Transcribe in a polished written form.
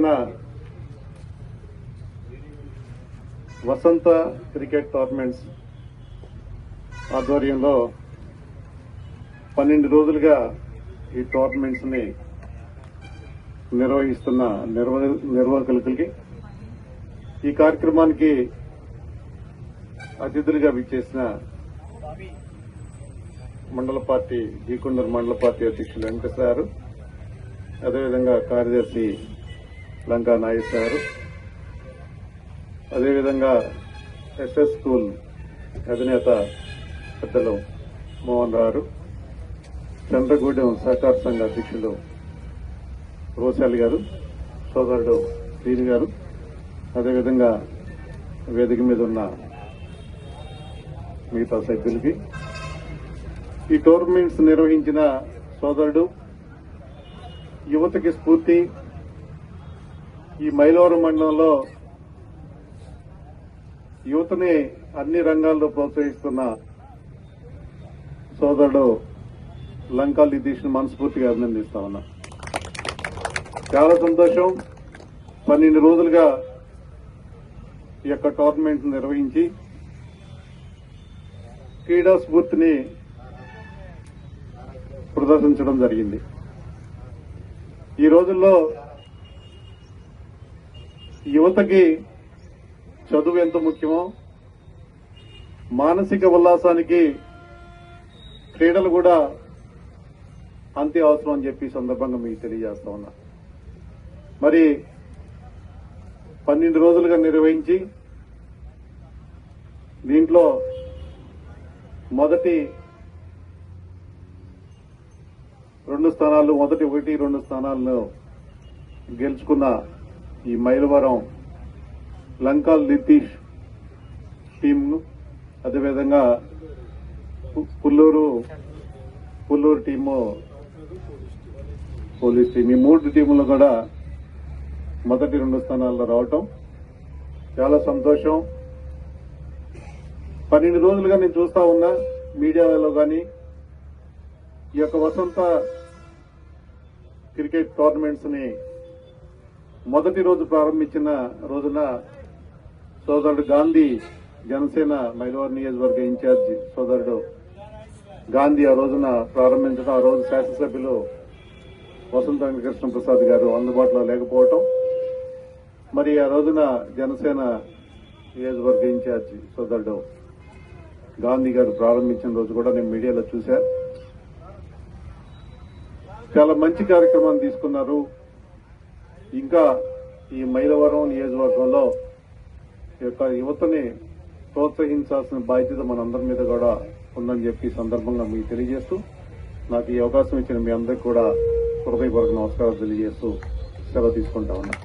జరిగిన వసంత cricket tournaments ఆధ్వర్యంలో 12 రోజులుగా ఈ టోర్నమెంట్స్ ని నిర్వహిస్తున్న నిర్వాహకులకి ఈ కార్యక్రమానికి అతిథులుగా విచ్చేసిన మండల పార్టీ జీకొండూరు మండల పార్టీ అధ్యక్షులు వెంకటేశ్వర గారు, అదేవిధంగా కార్యదర్శి లంకా నాగేశ్వర గారు, అదేవిధంగా ఎస్ఎస్ స్కూల్ అధినేత పెద్దలు మోహన్ రావు, చంద్రగూడెం సహకార సంఘ అధ్యక్షులు రోశాలి గారు, సోదరుడు శ్రీని గారు, అదేవిధంగా వేదిక మీద ఉన్న మిగతా సభ్యులకి, ఈ టోర్నమెంట్స్ నిర్వహించిన సోదరుడు, యువతకి స్ఫూర్తి, ఈ మైలవరం మండలంలో యువతని అన్ని రంగాల్లో ప్రోత్సహిస్తున్న సోదరుడు లంకా నితీష్ను మనస్ఫూర్తిగా అభినందిస్తా ఉన్నా. చాలా సంతోషం. 12 రోజులుగా ఈ యొక్క టోర్నమెంట్ నిర్వహించి క్రీడా స్ఫూర్తిని ప్రదర్శించడం జరిగింది. ఈ రోజుల్లో యువతకి చదువు ఎంత ముఖ్యమో, మానసిక ఉల్లాసానికి క్రీడలు కూడా అంతే అవసరం అని చెప్పి సందర్భంగా మీకు తెలియజేస్తా ఉన్నా. మరి 12 రోజులుగా నిర్వహించి దీంట్లో మొదటి 2 స్థానాలు, మొదటి 1, 2 స్థానాలను గెలుచుకున్న ఈ మైలవరం లంకా నితీష్ టీంను, అదేవిధంగా పుల్లూరు టీము, పోలీస్ టీం, ఈ 3 టీములు కూడా మొదటి 2 స్థానాల్లో రావటం చాలా సంతోషం. 12 రోజులుగా నేను చూస్తా ఉన్నా మీడియాలో కానీ, ఈ యొక్క వసంత క్రికెట్ టోర్నమెంట్స్ ని మొదటి రోజు ప్రారంభించిన రోజున సోదరుడు గాంధీ, జనసేన మైలవరం నియోజకవర్గ ఇన్ఛార్జ్ సోదరుడు గాంధీ ఆ రోజున ప్రారంభించడం, ఆ రోజు శాసనసభ్యులు వసంత వెంకటకృష్ణ ప్రసాద్ గారు అందుబాటులో లేకపోవటం, మరి ఆ రోజున జనసేన నియోజకవర్గ ఇన్ఛార్జి సోదరుడు గాంధీ గారు ప్రారంభించిన రోజు కూడా నేను మీడియాలో చూశా. చాలా మంచి కార్యక్రమాన్ని తీసుకున్నారు. ఇంకా ఈ మైలవరం నియోజకవర్గంలో యువతని ప్రోత్సహించాల్సిన బాధ్యత మనందరి మీద కూడా ఉందని చెప్పి సందర్భంగా మీకు తెలియజేస్తూ, నాకు ఈ అవకాశం ఇచ్చిన మీ అందరికీ కూడా హృదయపూర్వక నమస్కారాలు తెలియజేస్తూ సెలవు తీసుకుంటా ఉన్నా.